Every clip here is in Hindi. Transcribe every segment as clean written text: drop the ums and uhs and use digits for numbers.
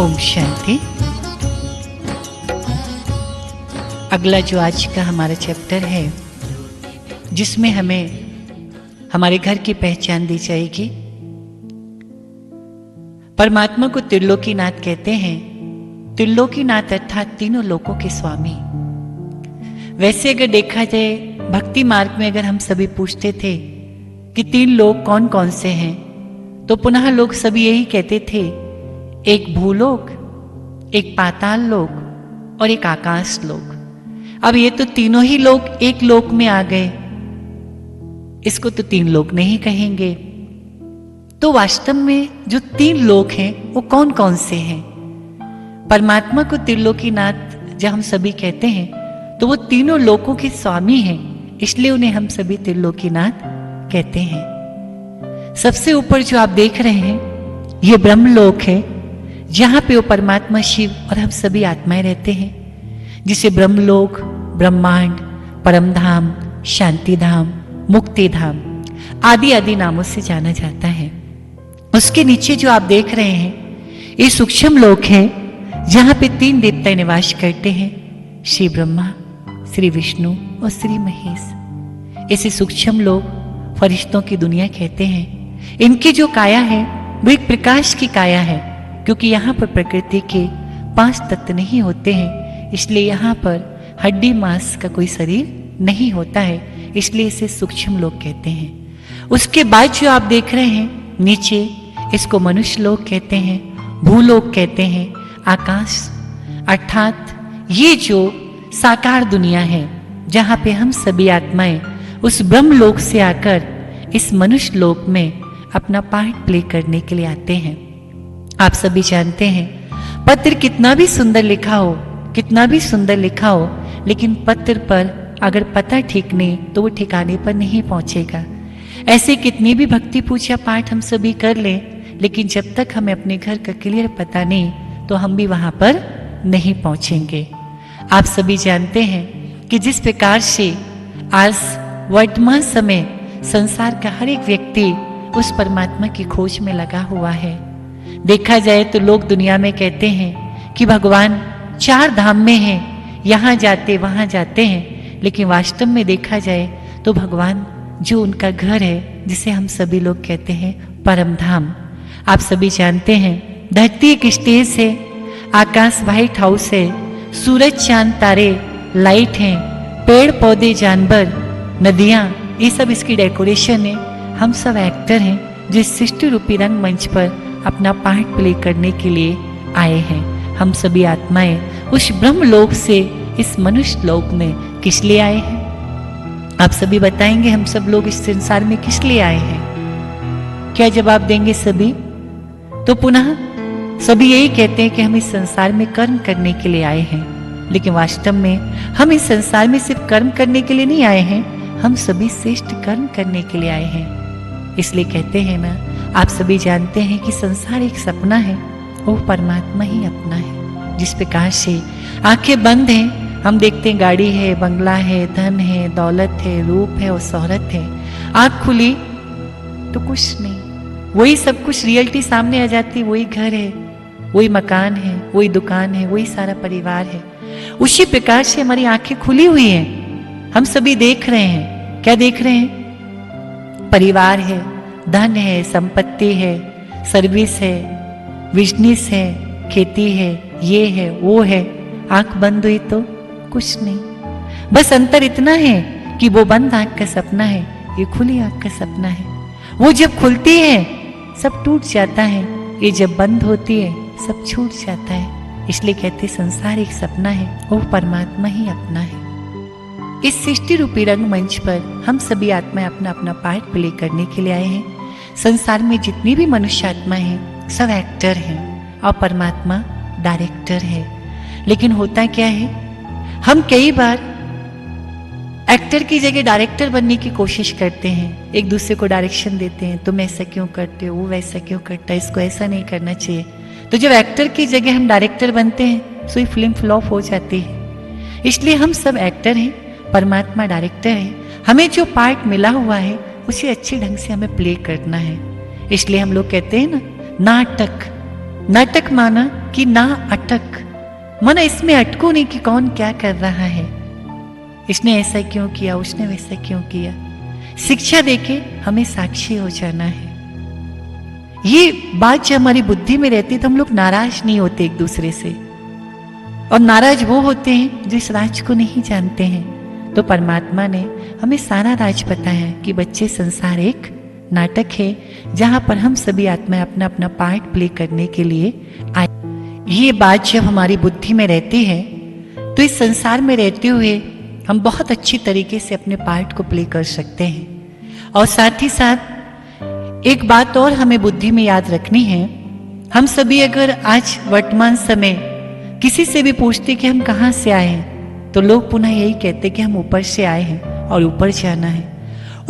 ओम शांति। अगला जो आज का हमारा चैप्टर है, जिसमें हमें हमारे घर की पहचान दी जाएगी। परमात्मा को त्रिलोकीनाथ कहते हैं। त्रिलोकीनाथ अर्थात तीनों लोकों के स्वामी। वैसे अगर देखा जाए भक्ति मार्ग में, अगर हम सभी पूछते थे कि तीन लोक कौन कौन से हैं, तो पुनः लोग सभी यही कहते थे, एक भूलोक, एक पाताल लोक और एक आकाश लोक। अब ये तो तीनों ही लोग एक लोक में आ गए, इसको तो तीन लोक नहीं कहेंगे। तो वास्तव में जो तीन लोक हैं वो कौन कौन से हैं? परमात्मा को त्रिलोकीनाथ जब हम सभी कहते हैं तो वो तीनों लोकों के स्वामी हैं, इसलिए उन्हें हम सभी त्रिलोकीनाथ कहते हैं। सबसे ऊपर जो आप देख रहे हैं ये ब्रह्मलोक है, जहां पे वो परमात्मा शिव और हम सभी आत्माएं रहते हैं, जिसे ब्रह्मलोक, ब्रह्मांड, परमधाम, शांतिधाम, मुक्तिधाम आदि आदि नामों से जाना जाता है। उसके नीचे जो आप देख रहे हैं ये सूक्ष्म लोक है, जहां पे तीन देवता निवास करते हैं, श्री ब्रह्मा, श्री विष्णु और श्री महेश। इसे सूक्ष्म लोक फरिश्तों की दुनिया कहते हैं। इनकी जो काया है वो एक प्रकाश की काया है, क्योंकि यहाँ पर प्रकृति के 5 तत्व नहीं होते हैं, इसलिए यहाँ पर हड्डी मांस का कोई शरीर नहीं होता है, इसलिए इसे सूक्ष्म लोक कहते हैं। उसके बाद जो आप देख रहे हैं नीचे, इसको मनुष्य लोक कहते हैं, भूलोक कहते हैं, आकाश अर्थात ये जो साकार दुनिया है, जहाँ पे हम सभी आत्माएं उस ब्रह्म लोक से आकर इस मनुष्य लोक में अपना पार्ट प्ले करने के लिए आते हैं। आप सभी जानते हैं पत्र कितना भी सुंदर लिखा हो, कितना भी सुंदर लिखा हो, लेकिन पत्र पर अगर पता ठीक नहीं तो वो ठिकाने पर नहीं पहुंचेगा। ऐसे कितनी भी भक्ति पूजा पाठ हम सभी कर लें, लेकिन जब तक हमें अपने घर का क्लियर पता नहीं तो हम भी वहां पर नहीं पहुंचेंगे। आप सभी जानते हैं कि जिस प्रकार से आज वर्तमान समय संसार का हर एक व्यक्ति उस परमात्मा की खोज में लगा हुआ है। देखा जाए तो लोग दुनिया में कहते हैं कि भगवान 4 धाम में हैं, यहाँ जाते वहाँ जाते हैं, लेकिन वास्तव में देखा जाए तो भगवान जो उनका घर है, जिसे हम सभी लोग कहते हैं परम धाम। आप सभी जानते हैं धरती एक स्टेज है, आकाश व्हाइट हाउस है, सूरज चांद तारे लाइट हैं, पेड़ पौधे जानवर नदियाँ, ये सब इसकी डेकोरेशन है। हम सब एक्टर हैं जो सृष्टि रूपी रंग मंच पर अपना पार्ट प्ले करने के लिए आए हैं। हम सभी आत्माएं उस ब्रह्म लोक से इस मनुष्य लोक में किस लिए आए हैं? आप सभी बताएंगे हम सब लोग इस संसार में किस लिए आए हैं? क्या जवाब देंगे सभी? तो पुनः सभी यही कहते हैं कि हम इस संसार में कर्म करने के लिए आए हैं, लेकिन वास्तव में हम इस संसार में सिर्फ कर्म करने के लिए नहीं आए हैं, हम सभी श्रेष्ठ कर्म करने के लिए आए हैं। इसलिए कहते हैं ना, आप सभी जानते हैं कि संसार एक सपना है, वो परमात्मा ही अपना है। जिस प्रकार से आंखें बंद हैं, हम देखते हैं गाड़ी है, बंगला है, धन है, दौलत है, रूप है और शोहरत है। आंख खुली तो कुछ नहीं, वही सब कुछ रियलिटी सामने आ जाती है। वही घर है, वही मकान है, वही दुकान है, वही सारा परिवार है। उसी प्रकार से हमारी आंखें खुली हुई हैं, हम सभी देख रहे हैं। क्या देख रहे हैं? परिवार है, धन है, संपत्ति है, सर्विस है, बिजनेस है, खेती है, ये है, वो है। आंख बंद हुई तो कुछ नहीं, बस अंतर इतना है कि वो बंद आंख का सपना है, ये खुली आंख का सपना है। वो जब खुलती है सब टूट जाता है, ये जब बंद होती है सब छूट जाता है। इसलिए कहते संसार एक सपना है, वो परमात्मा ही अपना है। इस सृष्टि रूपी रंग मंच पर हम सभी आत्माएं अपना अपना पार्ट प्ले करने के लिए आए हैं। संसार में जितनी भी मनुष्य आत्मा हैं सब एक्टर हैं और परमात्मा डायरेक्टर है। लेकिन होता क्या है, हम कई बार एक्टर की जगह डायरेक्टर बनने की कोशिश करते हैं, एक दूसरे को डायरेक्शन देते हैं, तुम ऐसा क्यों करते हो, वो वैसा क्यों करता है, इसको ऐसा नहीं करना चाहिए। तो जब एक्टर की जगह हम डायरेक्टर बनते हैं तो ये फिल्म फ्लॉप हो जाती है। इसलिए हम सब एक्टर हैं, परमात्मा डायरेक्टर है। हमें जो पार्ट मिला हुआ है उसे अच्छे ढंग से हमें प्ले करना है। इसलिए हम लोग कहते हैं ना, नाटक नाटक माना कि ना अटक, माना इसमें अटको नहीं कि कौन क्या कर रहा है, इसने ऐसा क्यों किया, उसने वैसा क्यों किया। शिक्षा देके हमें साक्षी हो जाना है। ये बात जब हमारी बुद्धि में रहती है तो हम लोग नाराज नहीं होते एक दूसरे से, और नाराज वो होते हैं जो इस राज को नहीं जानते हैं। तो परमात्मा ने हमें सारा राज पता है कि बच्चे, संसार एक नाटक है जहां पर हम सभी आत्माएं अपना अपना पार्ट प्ले करने के लिए आए। ये बात जब हमारी बुद्धि में रहती है तो इस संसार में रहते हुए हम बहुत अच्छी तरीके से अपने पार्ट को प्ले कर सकते हैं। और साथ ही साथ एक बात और हमें बुद्धि में याद रखनी है, हम सभी अगर आज वर्तमान समय किसी से भी पूछते कि हम कहाँ से आए हैं, तो लोग पुनः यही कहते कि हम ऊपर से आए हैं और ऊपर जाना है।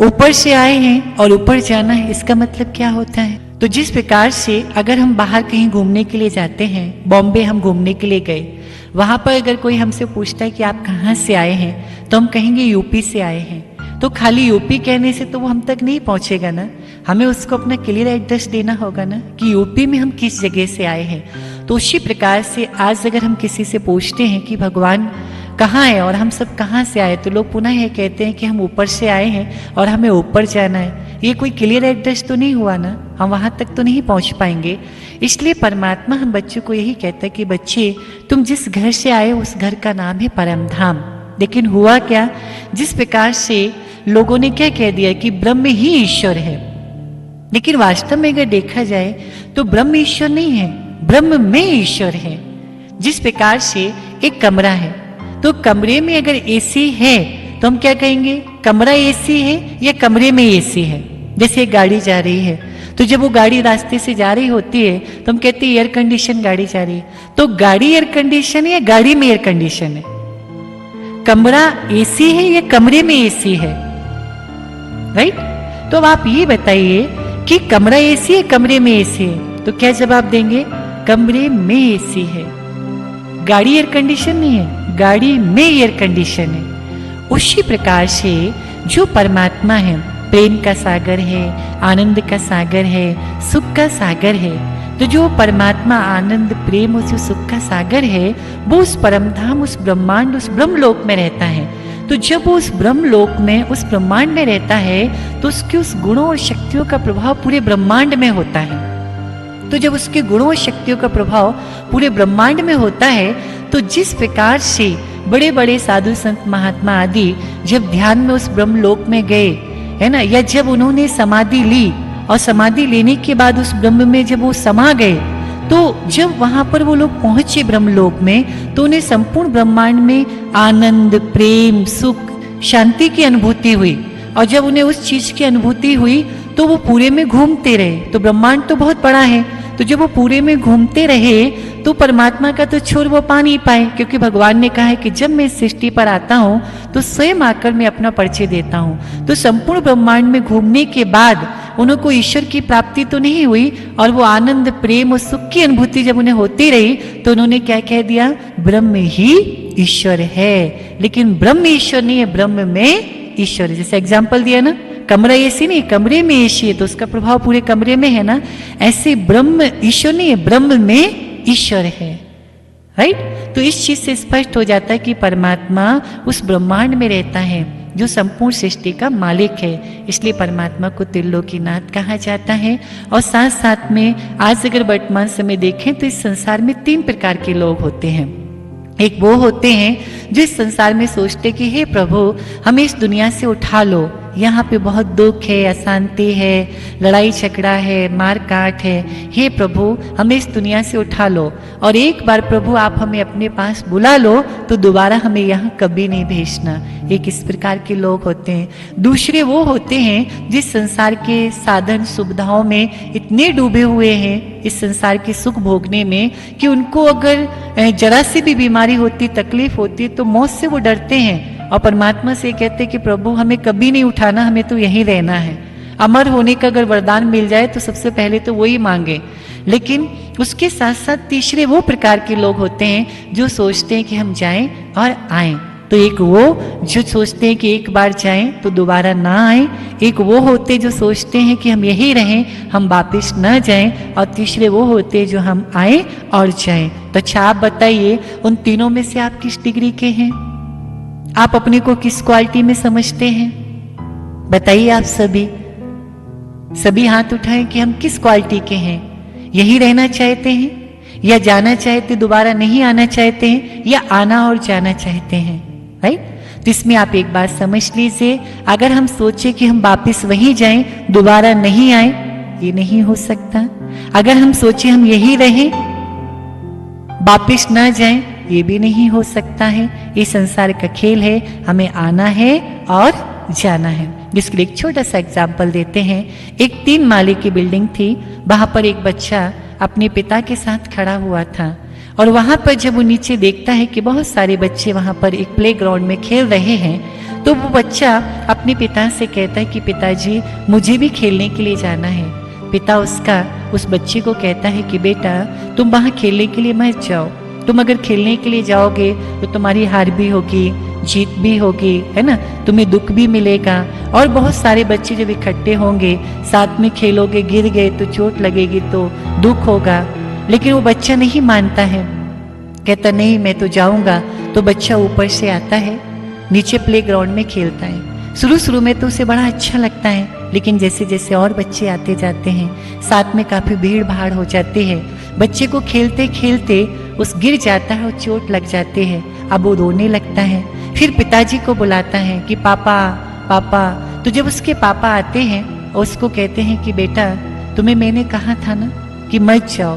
ऊपर से आए हैं और ऊपर जाना है, इसका मतलब क्या होता है? तो जिस प्रकार से अगर हम बाहर कहीं घूमने के लिए जाते हैं, बॉम्बे हम घूमने के लिए गए, वहां पर अगर कोई हमसे पूछता है कि आप कहाँ से आए हैं, तो हम कहेंगे यूपी से आए हैं। तो खाली यूपी कहने से तो वो हम तक नहीं पहुंचेगा ना, हमें उसको अपना क्लियर एड्रेस देना होगा ना कि यूपी में हम किस जगह से आए हैं। तो उसी प्रकार से आज अगर हम किसी से पूछते हैं कि भगवान कहाँ है और हम सब कहाँ से आए, तो लोग पुनः यह कहते हैं कि हम ऊपर से आए हैं और हमें ऊपर जाना है। ये कोई क्लियर एड्रेस तो नहीं हुआ ना, हम वहां तक तो नहीं पहुंच पाएंगे। इसलिए परमात्मा हम बच्चों को यही कहता है कि बच्चे, तुम जिस घर से आए उस घर का नाम है परम धाम। लेकिन हुआ क्या, जिस प्रकार से लोगों ने क्या कह दिया कि ब्रह्म ही ईश्वर है, लेकिन वास्तव में अगर देखा जाए तो ब्रह्म ईश्वर नहीं है, ब्रह्म में ईश्वर है। जिस प्रकार से एक कमरा है, तो कमरे में अगर एसी है तो हम क्या कहेंगे, कमरा एसी है या कमरे में एसी है। जैसे एक गाड़ी जा रही है, तो जब वो गाड़ी रास्ते से जा रही होती है तो हम कहते हैं एयर कंडीशन गाड़ी जा रही है। तो गाड़ी एयर कंडीशन है या गाड़ी में एयर कंडीशन है? कमरा एसी है या कमरे में एसी है? राइट? तो अब आप ये बताइए कि कमरा एसी है, कमरे में एसी है, तो क्या जवाब देंगे? कमरे में एसी है। गाड़ी एयर कंडीशन नहीं है, गाड़ी में एयर कंडीशन है। उसी प्रकार से जो परमात्मा है, प्रेम का सागर है, आनंद का सागर है, सुख का सागर है। तो जो परमात्मा आनंद, प्रेम और जो सुख का सागर है, वो उस परम धाम, उस ब्रह्मांड, उस ब्रह्मलोक में रहता है। तो जब वो उस ब्रह्मलोक में, उस ब्रह्मांड में रहता है, तो उसके उस गुणों और शक्तियों का प्रभाव पूरे ब्रह्मांड में होता है। तो जब उसके गुणों और शक्तियों का प्रभाव पूरे ब्रह्मांड में होता है, तो जिस प्रकार से बड़े बड़े साधु संत महात्मा आदि जब ध्यान में उस ब्रह्मलोक में गए, है ना, या जब उन्होंने समाधि ली और समाधि लेने के बाद उस ब्रह्म में जब वो समा गए, तो जब वहां पर वो लोग पहुंचे ब्रह्मलोक में, तो उन्हें संपूर्ण ब्रह्मांड में आनंद, प्रेम, सुख, शांति की अनुभूति हुई। और जब उन्हें उस चीज की अनुभूति हुई तो वो पूरे में घूमते रहे। तो ब्रह्मांड तो बहुत बड़ा है, तो जब वो पूरे में घूमते रहे तो परमात्मा का तो छोर वो पा नहीं पाए, क्योंकि भगवान ने कहा है कि जब मैं इस सृष्टि पर आता हूँ तो स्वयं आकर मैं अपना परिचय देता हूँ। तो संपूर्ण ब्रह्मांड में घूमने के बाद उनको ईश्वर की प्राप्ति तो नहीं हुई, और वो आनंद, प्रेम और सुख की अनुभूति जब उन्हें होती रही तो उन्होंने क्या कह दिया, ब्रह्म ही ईश्वर है। लेकिन ब्रह्म ईश्वर नहीं है, ब्रह्म में ईश्वर है। जैसे एग्जाम्पल दिया ना, कमरा एसी नहीं, कमरे में एसी है, तो उसका प्रभाव पूरे कमरे में है ना। ऐसे ब्रह्म ईश्वर नहीं है, ब्रह्म में ईश्वर है। राइट? तो इस चीज से स्पष्ट हो जाता है कि परमात्मा उस ब्रह्मांड में रहता है जो संपूर्ण सृष्टि का मालिक है। इसलिए परमात्मा को त्रिलोकीनाथ कहा जाता है। और साथ साथ में आज अगर वर्तमान समय देखें तो इस संसार में 3 प्रकार के लोग होते हैं। एक वो होते हैं जो इस संसार में सोचते कि हे प्रभु, हमें इस दुनिया से उठा लो, यहाँ पे बहुत दुख है, अशांति है, लड़ाई झगड़ा है, मार काट है, हे प्रभु हमें इस दुनिया से उठा लो, और एक बार प्रभु आप हमें अपने पास बुला लो तो दोबारा हमें यहाँ कभी नहीं भेजना। एक इस प्रकार के लोग होते हैं। दूसरे वो होते हैं जिस संसार के साधन सुविधाओं में इतने डूबे हुए हैं, इस संसार के सुख भोगने में, कि उनको अगर जरा सी भी बीमारी होती, तकलीफ होती, तो मौत से वो डरते हैं और परमात्मा से कहते कि प्रभु हमें कभी नहीं उठाना, हमें तो यहीं रहना है। अमर होने का अगर वरदान मिल जाए तो सबसे पहले तो वही मांगे। लेकिन उसके साथ साथ तीसरे वो प्रकार के लोग होते हैं जो सोचते हैं कि हम जाएं और आएं, तो एक वो जो सोचते हैं कि एक बार जाएं तो दोबारा ना आए, एक वो होते जो सोचते हैं कि हम यही रहें, हम वापस न जाएं, और तीसरे वो होते जो हम आए और जाएं। तो अच्छा आप बताइए, उन तीनों में से आप किस डिग्री के हैं? आप अपने को किस क्वालिटी में समझते हैं? बताइए आप सभी हाथ उठाएं कि हम किस क्वालिटी के हैं। यही रहना चाहते हैं, या जाना चाहते, दोबारा नहीं आना चाहते हैं, या आना और जाना चाहते हैं, राइट? तो इसमें आप एक बात समझ लीजिए, अगर हम सोचे कि हम वापस वहीं जाएं, दोबारा नहीं आए, ये नहीं हो सकता। अगर हम सोचे हम यही रहें, वापस ना जाएं, ये भी नहीं हो सकता है। ये संसार का खेल है, हमें आना है और जाना है। जिसके लिए एक छोटा सा एग्जाम्पल देते हैं। एक 3 माले की बिल्डिंग थी, वहां पर एक बच्चा अपने पिता के साथ खड़ा हुआ था, और वहां पर जब वो नीचे देखता है कि बहुत सारे बच्चे वहां पर एक प्लेग्राउंड में खेल रहे हैं, तो वो बच्चा अपने पिता से कहता है कि पिताजी मुझे भी खेलने के लिए जाना है। पिता उसका उस बच्चे को कहता है कि बेटा तुम वहां खेलने के लिए मत जाओ, तुम अगर खेलने के लिए जाओगे तो तुम्हारी हार भी होगी, जीत भी होगी, है ना, तुम्हें दुख भी मिलेगा, और बहुत सारे बच्चे जब इकट्ठे होंगे, साथ में खेलोगे, गिर गए तो चोट लगेगी तो दुख होगा। लेकिन वो बच्चा नहीं मानता है, कहता नहीं मैं तो जाऊंगा। तो बच्चा ऊपर से आता है, नीचे प्लेग्राउंड में खेलता है। शुरू में तो उसे बड़ा अच्छा लगता है, लेकिन जैसे जैसे और बच्चे आते जाते हैं, साथ में काफी भीड़ भाड़ हो जाती है, बच्चे को खेलते खेलते उस गिर जाता है और चोट लग जाती है। अब वो रोने लगता है, फिर पिताजी को बुलाता है कि पापा पापा। तो जब उसके पापा आते हैं और उसको कहते हैं कि बेटा तुम्हें मैंने कहा था ना कि मत जाओ,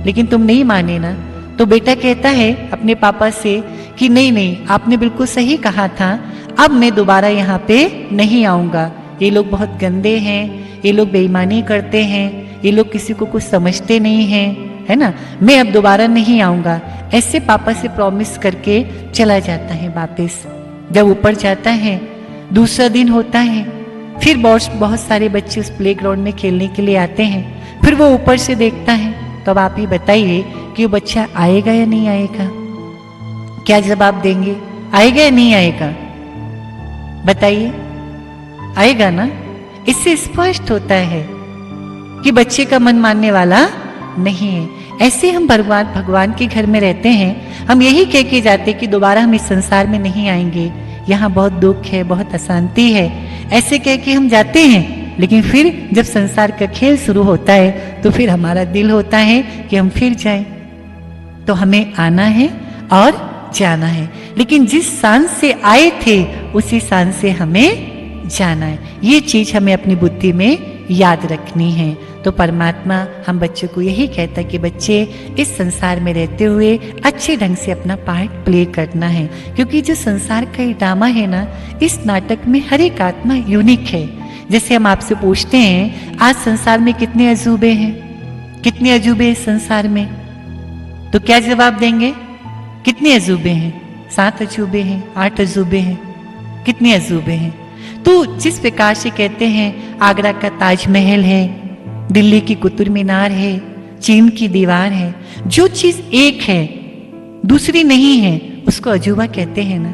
लेकिन तुम नहीं माने ना। तो बेटा कहता है अपने पापा से कि नहीं नहीं, आपने बिल्कुल सही कहा था, अब मैं दोबारा यहाँ पे नहीं आऊंगा। ये लोग बहुत गंदे हैं, ये लोग बेईमानी करते हैं, ये लोग किसी को कुछ समझते नहीं हैं, है ना, मैं अब दोबारा नहीं आऊंगा। ऐसे पापा से प्रॉमिस करके चला जाता है वापस। जब ऊपर जाता है, दूसरा दिन होता है, फिर बहुत सारे बच्चे उस प्लेग्राउंड में खेलने के लिए आते हैं। फिर वो ऊपर से देखता है। तो अब आप ही बताइए कि वो बच्चा आएगा या नहीं आएगा? क्या जवाब देंगे? आएगा या नहीं आएगा? बताइए, आएगा ना? इससे स्पष्ट होता है कि बच्चे का मन मानने वाला नहीं है। ऐसे हम भगवान के घर में रहते हैं, हम यही कह के जाते कि दोबारा हम इस संसार में नहीं आएंगे, यहाँ बहुत दुख है, बहुत अशांति है, ऐसे कह के हम जाते हैं। लेकिन फिर जब संसार का खेल शुरू होता है तो फिर हमारा दिल होता है कि हम फिर जाएं। तो हमें आना है और जाना है, लेकिन जिस सांस से आए थे उसी सांस से हमें जाना है। ये चीज हमें अपनी बुद्धि में याद रखनी है। तो परमात्मा हम बच्चों को यही कहता है कि बच्चे इस संसार में रहते हुए अच्छे ढंग से अपना पार्ट प्ले करना है, क्योंकि जो संसार का ये ड्रामा है ना, इस नाटक में हर एक आत्मा यूनिक है। जैसे हम आपसे पूछते हैं आज संसार में कितने अजूबे हैं, कितने अजूबे इस संसार में, तो क्या जवाब देंगे? कितने अजूबे हैं? 7 अजूबे हैं, 8 अजूबे हैं, कितने अजूबे हैं? तो जिस प्रकार से कहते हैं आगरा का ताजमहल है, दिल्ली की कुतुब मीनार है, चीन की दीवार है, जो चीज एक है दूसरी नहीं है उसको अजूबा कहते हैं ना।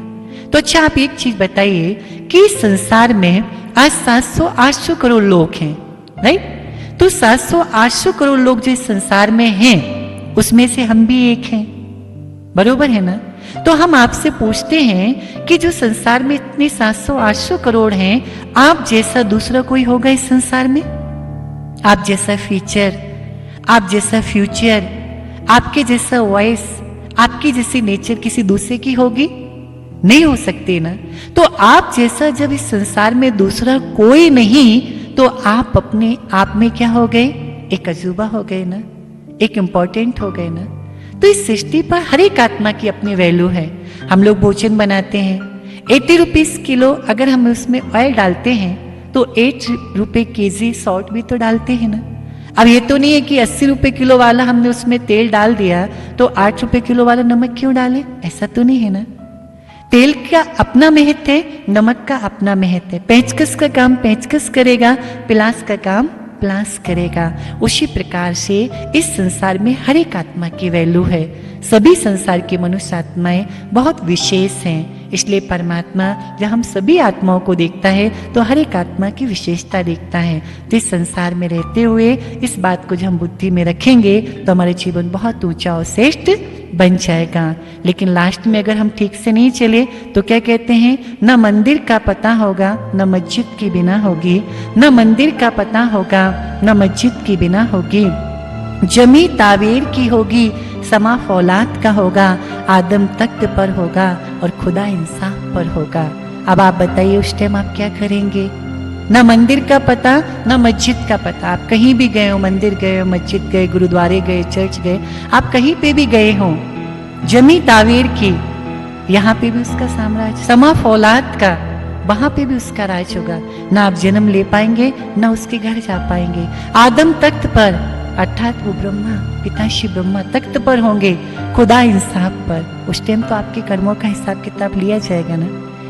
तो अच्छा आप एक चीज बताइए कि संसार में आज 700-800 करोड़ लोग हैं, राइट? तो 700-800 करोड़ लोग जो इस संसार में हैं उसमें से हम भी एक हैं, बरोबर है ना? तो हम आपसे पूछते हैं कि जो संसार में इतने 700-800 करोड़ हैं, आप जैसा दूसरा कोई होगा इस संसार में? आप जैसा फीचर, आप जैसा फ्यूचर, आपके जैसा वॉइस, आपकी जैसी नेचर किसी दूसरे की होगी? नहीं हो सकती ना। तो आप जैसा जब इस संसार में दूसरा कोई नहीं, तो आप अपने आप में क्या हो गए? एक अजूबा हो गए ना, एक इंपॉर्टेंट हो गए ना। तो इस सृष्टि पर हर एक आत्मा की अपनी वैल्यू है। हम लोग भोजन बनाते हैं, 80 रुपीज किलो अगर हम उसमें ऑयल डालते हैं तो 8 रुपए केजी सॉल्ट भी तो डालते हैं ना। अब ये तो नहीं है कि 80 रुपए किलो वाला हमने उसमें तेल डाल दिया तो 8 रुपए किलो वाला नमक क्यों डालें, ऐसा तो नहीं है ना। तेल का अपना महत्व है, नमक का अपना महत्व है। पेचकस का काम पेचकस करेगा, पिलास का काम प्लास करेगा। उसी प्रकार से इस संसार में हर एक आत्मा की वैल्यू है। सभी संसार की मनुष्य आत्माएं बहुत विशेष हैं, इसलिए परमात्मा जब हम सभी आत्माओं को देखता है तो हर एक आत्मा की विशेषता देखता है। तो इस संसार में रहते हुए इस बात को जब हम बुद्धि में रखेंगे तो हमारा जीवन बहुत ऊंचा और श्रेष्ठ बन जाएगा। लेकिन लास्ट में अगर हम ठीक से नहीं चले तो क्या कहते हैं, न मंदिर का पता होगा न मस्जिद की बिना होगी, न मंदिर का पता होगा न मस्जिद की बिना होगी, जमी तावेर की होगी समा फौलाद का होगा, आदम तख्त पर होगा और खुदा इंसाफ पर होगा। अब आप बताइए उस टाइम आप क्या करेंगे? न मंदिर का पता न मस्जिद का पता। आप कहीं भी गए हो, मंदिर गए हो, मस्जिद गए, गुरुद्वारे गए, चर्च गए, आप कहीं पे भी गए हो, जमी तावेर की, यहाँ पे भी उसका साम्राज्य, समा फौलाद का, वहां पे भी उसका राज होगा। ना आप जन्म ले पाएंगे ना उसके घर जा पाएंगे। आदम तख्त पर अर्थात वो ब्रह्मा पिता श्री ब्रह्मा तख्त पर होंगे, खुदा इंसाफ पर। उस टाइम तो आपके कर्मों का हिसाब किताब लिया जाएगा ना।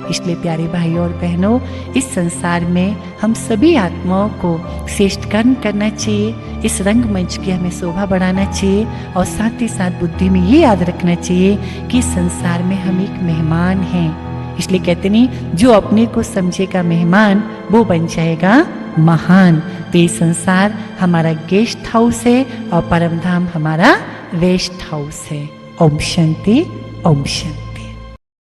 इसलिए प्यारे भाइयों और बहनों, इस संसार में हम सभी आत्माओं को श्रेष्ठ कर्म करना चाहिए, इस रंगमंच की हमें शोभा बढ़ाना चाहिए और साथ ही साथ बुद्धि में ये याद रखना चाहिए कि इस संसार में हम एक मेहमान हैं। इसलिए कहते नहीं, जो अपने को समझेगा मेहमान वो बन जाएगा महान। तो ये संसार हमारा गेस्ट हाउस है और परमधाम हमारा रेस्ट हाउस है। ओम शांति, ओम शांति।